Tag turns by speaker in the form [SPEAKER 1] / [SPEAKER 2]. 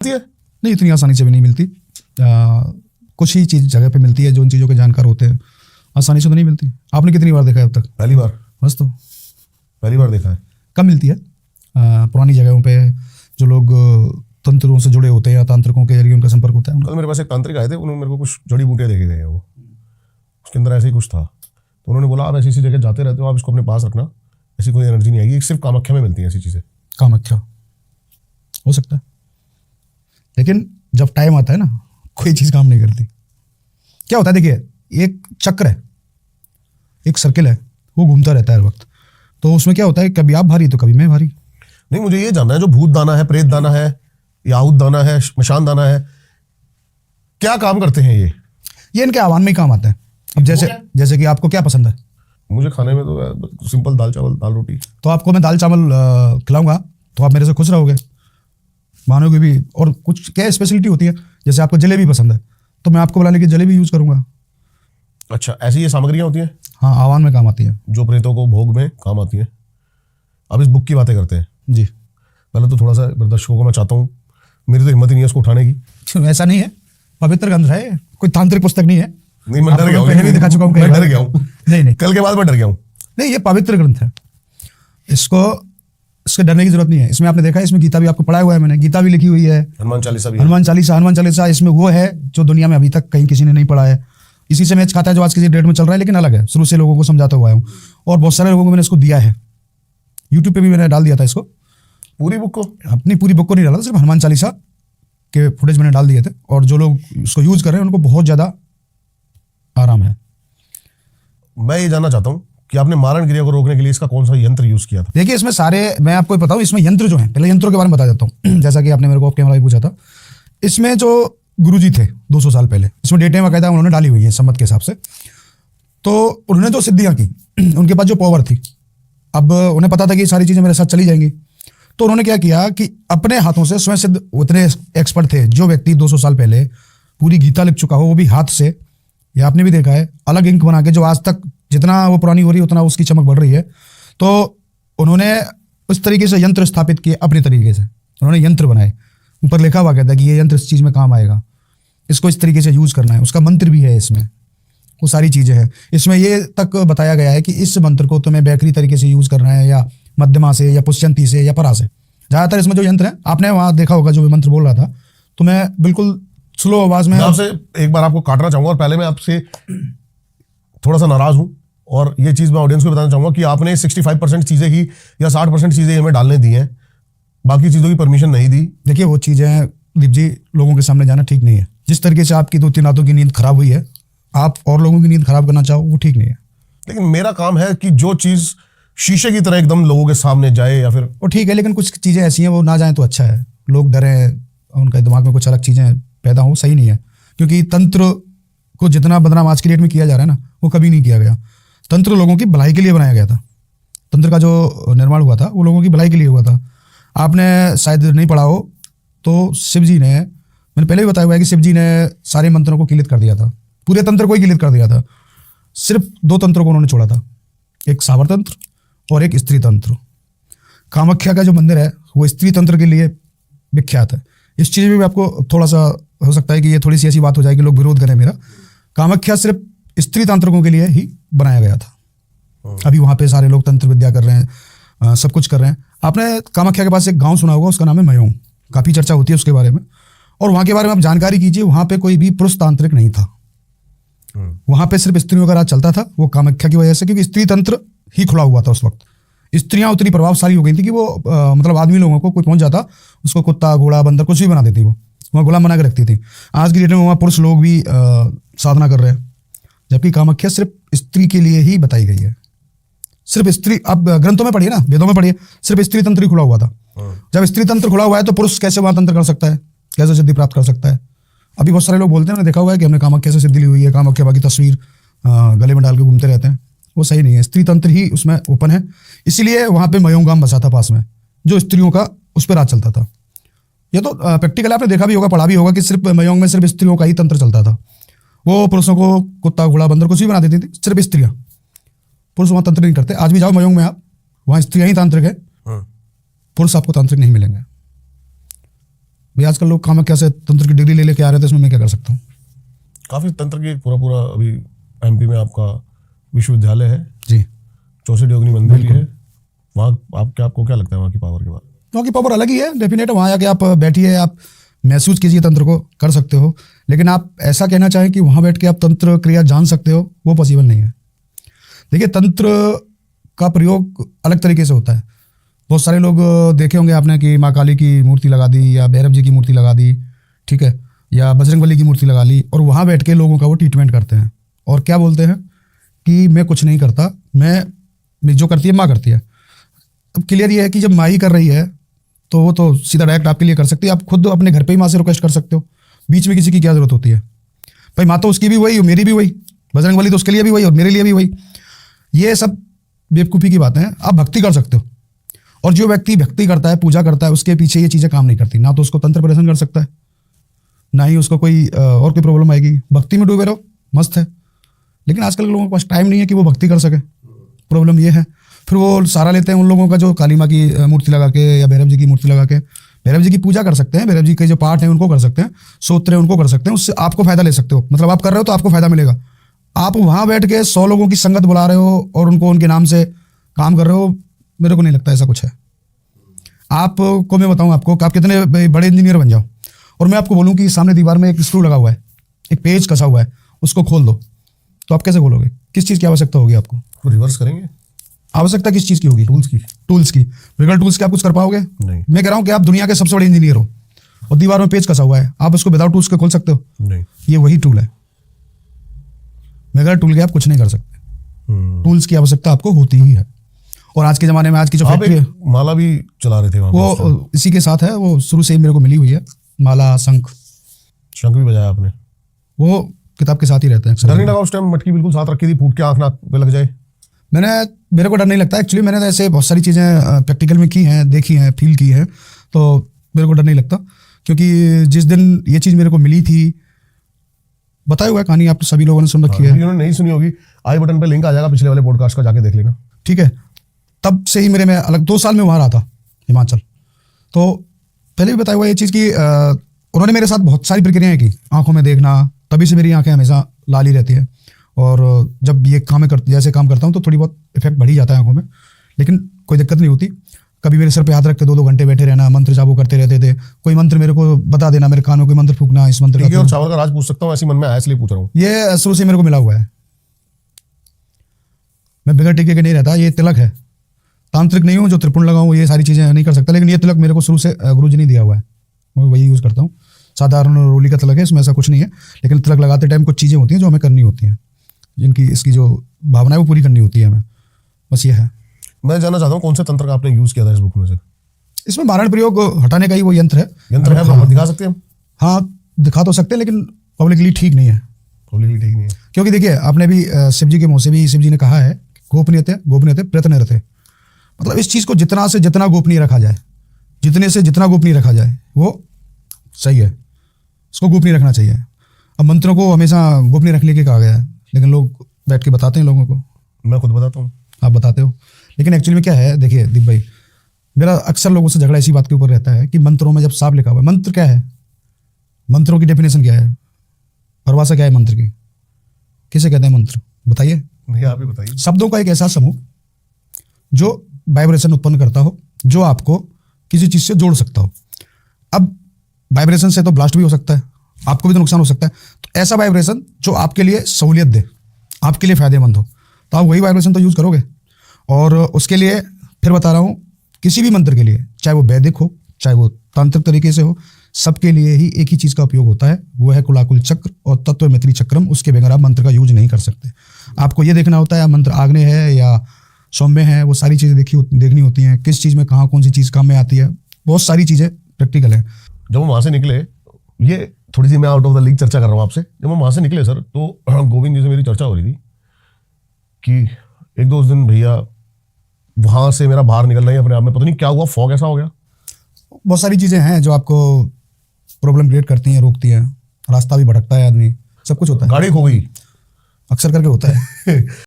[SPEAKER 1] है?
[SPEAKER 2] नहीं, इतनी आसानी से भी नहीं मिलती। कुछ ही चीज़ जगह पे मिलती है जो उन चीज़ों के जानकार होते हैं, आसानी से तो नहीं मिलती। आपने कितनी बार देखा है अब तक?
[SPEAKER 1] पहली बार।
[SPEAKER 2] बस तो
[SPEAKER 1] पहली बार देखा है।
[SPEAKER 2] कम मिलती है। पुरानी जगहों पे जो लोग तंत्रों से जुड़े होते हैं या तांत्रिकों के जरिए उनका संपर्क होता है।
[SPEAKER 1] कल मेरे पास एक तांत्रिक आए थे, उन्होंने मेरे को कुछ जड़ी बूटियाँ देके गए हैं। वो उसके अंदर ऐसे ही कुछ था, तो उन्होंने बोला आप ऐसी जगह जाते रहते हो, आप इसको अपने पास रखना, ऐसी कोई एनर्जी नहीं आएगी। सिर्फ कामाख्या में मिलती हैं ऐसी चीज़ें।
[SPEAKER 2] कामाख्या हो सकता है, लेकिन जब टाइम आता है ना, कोई चीज़ काम नहीं करती। क्या होता है, देखिए एक चक्र है, एक सर्किल है, वो घूमता रहता है हर वक्त। तो उसमें क्या होता है, कभी आप भारी तो कभी मैं भारी।
[SPEAKER 1] नहीं, मुझे ये जानना है, जो भूत दाना है, प्रेत दाना है, याहूत दाना है, श्मशान दाना है, क्या काम करते हैं ये
[SPEAKER 2] इनके आह्वान में ही काम आता है। अब जैसे कि आपको क्या पसंद है?
[SPEAKER 1] मुझे खाने में तो सिंपल दाल चावल, दाल रोटी।
[SPEAKER 2] तो आपको मैं दाल चावल खिलाऊंगा तो आप मेरे से खुश रहोगे, मानोगे भी। और कुछ क्या स्पेशलिटी होती है, जैसे आपको जलेबी पसंद है तो मैं आपको बुलाने की जलेबी यूज करूंगा।
[SPEAKER 1] अच्छा, ऐसी ये सामग्रियां होती हैं?
[SPEAKER 2] हाँ, आह्वान में काम आती है,
[SPEAKER 1] जो प्रेतों को भोग में काम आती हैं। अब इस बुक की बातें करते हैं
[SPEAKER 2] जी।
[SPEAKER 1] पहले तो थोड़ा सा दर्शकों को मैं चाहता हूँ, मेरी तो हिम्मत ही नहीं है इसको उठाने की।
[SPEAKER 2] ऐसा नहीं है, पवित्र ग्रंथ है, कोई तांत्रिक पुस्तक नहीं है।
[SPEAKER 1] नहीं, मैं डर गया हूँ,
[SPEAKER 2] पहले भी दिखा चुका हूँ,
[SPEAKER 1] मैं डर गया हूँ।
[SPEAKER 2] नहीं,
[SPEAKER 1] कल के बाद मैं डर गया हूँ।
[SPEAKER 2] नहीं, ये पवित्र ग्रंथ है, इसके डरने की जरूरत नहीं है। इसमें आपने देखा है, इसमें गीता भी आपको पढ़ाया हुआ है मैंने, गीता भी लिखी हुई है,
[SPEAKER 1] हनुमान चालीसा भी है।
[SPEAKER 2] हनुमान चालीसा इसमें वो है जो दुनिया में अभी तक कहीं किसी ने नहीं पढ़ा है। इसी से मैच खाता है जो आज किसी डेट में चल रहा है, लेकिन अलग है, शुरू से लोगों को समझाता हुआ हूँ। और बहुत सारे लोगों को मैंने इसको दिया है, यूट्यूब पे भी मैंने डाल दिया था इसको।
[SPEAKER 1] पूरी बुक को?
[SPEAKER 2] अपनी पूरी बुक को नहीं डाला था, सिर्फ हनुमान चालीसा के फुटेज मैंने डाल दिए थे। और जो लोग इसको यूज कर रहे हैं उनको बहुत ज्यादा आराम है।
[SPEAKER 1] मैं ये जानना चाहता हूँ कि आपने मारण क्रिया को रोकने के लिए इसका कौन सा यंत्र यूज किया था?
[SPEAKER 2] देखिए, इसमें सारे, मैं आपको बताऊं, इसमें यंत्र जो हैं, पहले यंत्रों के बारे में बता देता हूँ। जैसा कि आपने मेरे को ऑफ कैमरा भी पूछा था, इसमें जो गुरुजी थे 200 साल पहले, इसमें डेटें बाकायदा उन्होंने डाली हुई है सम्मत के हिसाब से। तो उन्होंने जो सिद्धियां की, उनके पास जो पावर थी, अब उन्हें पता था कि ये सारी चीजें मेरे साथ चली जाएंगी। तो उन्होंने क्या किया कि अपने हाथों से स्वयं सिद्ध, उतने एक्सपर्ट थे, जो व्यक्ति 200 साल पहले पूरी गीता लिख चुका हो, वो भी हाथ से, या आपने भी देखा है, अलग इंक बना के, जो आज तक जितना वो पुरानी हो रही है उतना उसकी चमक बढ़ रही है। तो उन्होंने उस तरीके से यंत्र स्थापित किए, अपने तरीके से उन्होंने यंत्र बनाए। ऊपर लिखा हुआ कहता है कि ये यंत्र इस चीज़ में काम आएगा, इसको इस तरीके से यूज़ करना है, उसका मंत्र भी है इसमें, वो सारी चीज़ें हैं इसमें। ये तक बताया गया है कि इस मंत्र को तुम्हें बैकरी तरीके से यूज़ करना है, या मध्यमा से, या पुष्यंती से, या परा से। ज़्यादातर इसमें जो यंत्र है, आपने वहाँ देखा होगा जो मंत्र बोल रहा था, तो मैं बिल्कुल स्लो आवाज़ में
[SPEAKER 1] आपसे एक बार आपको काटना चाहूँगा, और पहले मैं आपसे थोड़ा सा नाराज़ हूँ, और ये चीज़ मैं ऑडियंस को बताना चाहूँगा कि आपने 65% चीज़ें ही या 60% चीज़ें हमें डालने दी हैं, बाकी चीज़ों की परमिशन नहीं दी।
[SPEAKER 2] देखिए, वो चीज़ें दीप जी, लोगों के सामने जाना ठीक नहीं है। जिस तरीके से आपकी 2-3 रातों की नींद खराब हुई है, आप और लोगों की नींद खराब करना चाहो, वो ठीक नहीं है।
[SPEAKER 1] लेकिन मेरा काम है कि जो चीज़ शीशे की तरह एकदम लोगों के सामने जाए, या फिर
[SPEAKER 2] वो ठीक है, लेकिन कुछ चीज़ें ऐसी हैं वो ना जाए तो अच्छा है। लोग डरें, उनके दिमाग में कुछ अलग चीज़ें पैदा हो, सही नहीं है। क्योंकि तंत्र को जितना बदनाम आज की डेट में किया जा रहा है ना, वो कभी नहीं किया गया। तंत्र लोगों की भलाई के लिए बनाया गया था। तंत्र का जो निर्माण हुआ था वो लोगों की भलाई के लिए हुआ था। आपने शायद नहीं पढ़ा हो तो शिव जी ने, मैंने पहले भी बताया हुआ है कि शिव जी ने सारे मंत्रों को किलित कर दिया था, पूरे तंत्र को ही किलित कर दिया था। सिर्फ 2 तंत्रों को उन्होंने छोड़ा था, एक सावर तंत्र और एक स्त्री तंत्र। कामाख्या का जो मंदिर है वो स्त्री तंत्र के लिए विख्यात है। इस चीज़ में भी आपको थोड़ा सा हो सकता है कि ये थोड़ी सी ऐसी बात हो जाए कि लोग विरोध करें मेरा। कामाख्या सिर्फ स्त्री तांत्रिकों के लिए ही बनाया गया था। अभी वहाँ पे सारे लोग तंत्र विद्या कर रहे हैं, सब कुछ कर रहे हैं। आपने कामाख्या के पास एक गांव सुना होगा, उसका नाम है मयोंग, काफ़ी चर्चा होती है उसके बारे में। और वहाँ के बारे में आप जानकारी कीजिए, वहाँ पे कोई भी पुरुष तांत्रिक नहीं था, वहाँ पे सिर्फ स्त्रियों का राज चलता था। वो कामाख्या की वजह से, क्योंकि स्त्री तंत्र ही खुला हुआ था उस वक्त। स्त्रियाँ उतनी प्रभावशाली हो गई थी कि वो मतलब आदमी लोगों को कोई पहुँच जाता, उसको कुत्ता, घोड़ा, बंदर कुछ भी बना देती, वो वहाँ गुलाम बना के रखती थी। आज की डेट में वहाँ पुरुष लोग भी साधना कर रहे हैं, जबकि कामाख्या सिर्फ स्त्री के लिए ही बताई गई है। सिर्फ स्त्री, अब ग्रंथों में पढ़िए ना, वेदों में पढ़िए, सिर्फ स्त्री तंत्र ही खुला हुआ था। जब स्त्री तंत्र खुला हुआ है तो पुरुष कैसे वहाँ तंत्र कर सकता है, कैसे सिद्धि प्राप्त कर सकता है? अभी बहुत सारे लोग बोलते हैं, मैंने देखा हुआ है कि हमने कामाख्या से सिद्धि ली हुई है, कामाख्या बाकी तस्वीर गले में डाल के घूमते रहते हैं, वो सही नहीं है। स्त्री तंत्र ही उसमें ओपन है, इसीलिए वहाँ पे मयोंग गांव बसा था पास में, जो स्त्रियों का उस पर राज चलता था। ये तो प्रैक्टिकल आपने देखा भी होगा, पढ़ा भी होगा कि सिर्फ मयोंग में सिर्फ स्त्रियों का ही तंत्र चलता था। वो पुरुषों को कुत्ता, घोड़ा, बंदर कुछ भी बना देती थी, सिर्फ स्त्रियाँ। पुरुष वहाँ तंत्र नहीं करते। आज भी जाओ मयोंग में आप, वहाँ स्त्रियाँ ही तांत्रिक है, पुरुष आपको तांत्रिक नहीं मिलेंगे। भाई आजकल लोग काम कैसे तंत्र की डिग्री ले लेके आ रहे थे, इसमें मैं क्या कर सकता हूँ।
[SPEAKER 1] काफी तंत्र की पूरा अभी एमपी में आपका विश्वविद्यालय है
[SPEAKER 2] जी,
[SPEAKER 1] चौसठ योगिनी मंदिर भी है वहाँ। आपको क्या लगता है वहाँ की पावर के बारे में?
[SPEAKER 2] वहाँ की पावर अलग ही है, डेफिनेट। वहाँ आके आप बैठिए, आप महसूस कीजिए तंत्र को, कर सकते हो। लेकिन आप ऐसा कहना चाहें कि वहाँ बैठ के आप तंत्र क्रिया जान सकते हो, वो पॉसिबल नहीं है। देखिए, तंत्र का प्रयोग अलग तरीके से होता है। बहुत सारे लोग देखे होंगे आपने कि माँ काली की मूर्ति लगा दी या भैरव जी की मूर्ति लगा दी, ठीक है, या बजरंगबली की मूर्ति लगा ली, और वहाँ बैठ के लोगों का वो ट्रीटमेंट करते हैं और क्या बोलते हैं कि मैं कुछ नहीं करता, मैं जो करती है माँ करती है। अब क्लियर ये है कि जब माँ ही कर रही है तो वो तो सीधा डायरेक्ट आपके लिए कर सकती है। आप खुद अपने घर पे ही माँ से रिक्वेस्ट कर सकते हो, बीच में किसी की क्या जरूरत होती है। भाई माँ तो उसकी भी वही, मेरी भी वही, बजरंगबली तो उसके लिए भी वही और मेरे लिए भी वही। ये सब बेवकूफ़ी की बातें हैं। आप भक्ति कर सकते हो, और जो व्यक्ति भक्ति करता है, पूजा करता है, उसके पीछे ये चीज़ें काम नहीं करती। ना तो उसको तंत्र प्रदर्शन कर सकता है, ना ही उसको कोई और कोई प्रॉब्लम आएगी। भक्ति में डूबे रहो, मस्त है। लेकिन आजकल के लोगों के पास टाइम नहीं है कि वो भक्ति कर सके। प्रॉब्लम ये है। फिर वो सहारा लेते हैं उन लोगों का जो काली माँ की मूर्ति लगा के या भैरव जी की मूर्ति लगा के। भैरव जी की पूजा कर सकते हैं, भैरव जी के जो पाठ हैं उनको कर सकते हैं, सूत्र हैं उनको कर सकते हैं, उससे आपको फायदा ले सकते हो। मतलब आप कर रहे हो तो आपको फायदा मिलेगा। आप वहाँ बैठ के 100 लोगों की संगत बुला रहे हो और उनको उनके नाम से काम कर रहे हो, मेरे को नहीं लगता ऐसा कुछ है। आपको मैं बताऊँ आपको कि आप कितने बड़े इंजीनियर बन जाओ और मैं आपको बोलूँ कि सामने दीवार में एक स्क्रू लगा हुआ है, एक पेज कसा हुआ है, उसको खोल दो, तो आप कैसे खोलोगे? किस चीज़ की आवश्यकता होगी आपको?
[SPEAKER 1] रिवर्स करेंगे।
[SPEAKER 2] आवश्यकता किस चीज़ की होगी? टूल्स की। बगैर टूल्स के आप कुछ कर पाओगे?
[SPEAKER 1] नहीं।
[SPEAKER 2] मैं कह रहा हूँ कि आप दुनिया के सबसे बड़े इंजीनियर हो और दीवार में पेज कसा हुआ है, आप उसको विदाउट टूल्स के खोल सकते हो?
[SPEAKER 1] नहीं।
[SPEAKER 2] ये वही टूल है। बगैर टूल के आप कुछ नहीं कर सकते। टूल्स की आवश्यकता आपको होती ही है। और आज के ज़माने में आज की जो फैक्ट्री है,
[SPEAKER 1] माला भी चला रहे थे वहाँ,
[SPEAKER 2] वो इसी के साथ है। वो शुरू से ही मेरे को मिली हुई है, माला, शंख
[SPEAKER 1] भी बजाया आपने?
[SPEAKER 2] वो किताब के साथ ही रहते हैं।
[SPEAKER 1] डर नहीं लगा उस टाइम? मटकी बिल्कुल साथ रखी थी, फूट के आँख नाक पे लग जाए?
[SPEAKER 2] मेरे को डर नहीं लगता एक्चुअली। मैंने ऐसे बहुत सारी चीज़ें प्रैक्टिकल में की हैं, देखी हैं, फील की हैं, तो मेरे को डर नहीं लगता। क्योंकि जिस दिन ये चीज़ मेरे को मिली थी, बताया हुआ है कहानी, आप सभी लोगों ने सुन रखी है।
[SPEAKER 1] जिन्होंने नहीं सुनी होगी, आई बटन पे लिंक आ जाएगा पिछले वाले पॉडकास्ट का, जाके देख लेना,
[SPEAKER 2] ठीक है। तब से ही मेरे में अलग 2 साल में वहाँ रहा था हिमाचल, तो पहले भी बताया हुआ ये चीज़ की उन्होंने मेरे साथ बहुत सारी प्रक्रियाएं की। आंखों में देखना, तभी से मेरी आंखें हमेशा लाल ही रहती है। और जब ये जैसे काम करता हूँ तो थोड़ी बहुत इफेक्ट बढ़ ही जाता है आंखों में, लेकिन कोई दिक्कत नहीं होती। कभी मेरे सर पे हाथ रख के 2-2 घंटे बैठे रहना, मंत्र जाप करते रहते थे। कोई मंत्र मेरे को बता देना, मेरे कान में कोई मंत्र फूकना, इस मंत्र
[SPEAKER 1] का। और चावल का राज पूछ सकता हूँ? ऐसी मन में आया इसलिए पूछ रहा हूँ।
[SPEAKER 2] ये शुरू से मेरे को मिला हुआ है। मैं बिगड़ टिके के नहीं रहता, ये तिलक है। तांत्रिक नहीं हूँ जो त्रिपुण लगाऊँ, ये सारी चीज़ें नहीं कर सकता। लेकिन ये तिलक मेरे को शुरू से गुरुजी ने दिया हुआ है, मैं वही यूज़ करता हूँ। साधारण रोली का तिलक है, इसमें ऐसा कुछ नहीं है। लेकिन तिलक लगाते टाइम कुछ चीज़ें होती हैं जो हमें करनी होती हैं, जिनकी इसकी जो भावना है वो पूरी करनी होती है हमें, बस ये है।
[SPEAKER 1] मैं जानना चाहता हूँ कौन से तंत्र का आपने यूज़ किया था इस बुक में से?
[SPEAKER 2] इसमें मारण प्रयोग हटाने का ही वो यंत्र है।
[SPEAKER 1] हाँ, दिखा सकते हैं हम?
[SPEAKER 2] हाँ, दिखा तो सकते हैं, लेकिन पब्लिकली ठीक नहीं है।
[SPEAKER 1] पब्लिकली ठीक नहीं है
[SPEAKER 2] क्योंकि देखिए, आपने भी शिव जी के मुँह से भी शिव जी ने कहा है, गोपनीयते प्रयत्न रहते। मतलब इस चीज़ को जितना से जितना गोपनीय रखा जाए, जितने से जितना गोपनीय रखा जाए वो सही है। उसको गोपनीय रखना चाहिए। अब मंत्रों को हमेशा गोपनीय रखने के कहा गया है, लेकिन लोग बैठ के बताते हैं लोगों को।
[SPEAKER 1] मैं खुद बताता हूँ,
[SPEAKER 2] आप बताते हो। लेकिन एक्चुअली में क्या है, देखिए दीप भाई, मेरा अक्सर लोगों से झगड़ा इसी बात के ऊपर रहता है कि मंत्रों में जब साफ लिखा हुआ है, मंत्र क्या है, मंत्रों की डेफिनेशन क्या है, परिभाषा क्या है मंत्र की, किसे कहते हैं मंत्र, बताइए।
[SPEAKER 1] नहीं, आप ही बताइए।
[SPEAKER 2] शब्दों का एक ऐसा समूह जो वाइब्रेशन उत्पन्न करता हो, जो आपको किसी चीज से जोड़ सकता हो। अब वाइब्रेशन से तो ब्लास्ट भी हो सकता है, आपको भी तो नुकसान हो सकता है। तो ऐसा वाइब्रेशन जो आपके लिए सहूलियत दे, आपके लिए फायदेमंद हो, तो आप वही वाइब्रेशन तो यूज करोगे। और उसके लिए फिर बता रहा हूँ, किसी भी मंत्र के लिए, चाहे वो वैदिक हो, चाहे वो तांत्रिक तरीके से हो, सबके लिए ही एक ही चीज़ का उपयोग होता है, वो है कुलाकुल चक्र और तत्व मैत्री चक्रम। उसके बगैर आप मंत्र का यूज नहीं कर सकते। आपको ये देखना होता है मंत्र आग्नेय है या सौम्य है, वो सारी चीज़ें देखनी होती हैं, किस चीज़ में कहाँ कौन सी चीज़ काम में आती है, बहुत सारी चीज़ें प्रैक्टिकल है।
[SPEAKER 1] जब हम वहाँ से निकले, ये थोड़ी सी मैं आउट ऑफ द लीग चर्चा कर रहा हूँ आपसे, जब हम वहाँ से निकले सर, तो गोविंद जी से मेरी चर्चा हो रही थी कि 1-2 दिन भैया वहाँ से मेरा बाहर निकलना ही अपने आप में पता नहीं क्या हुआ, फॉग ऐसा हो गया।
[SPEAKER 2] बहुत सारी चीज़ें हैं जो आपको प्रॉब्लम क्रिएट करती हैं, रोकती हैं, रास्ता भी भटकता है आदमी, सब कुछ होता है।
[SPEAKER 1] गाड़ी खो गई
[SPEAKER 2] अक्सर करके होता है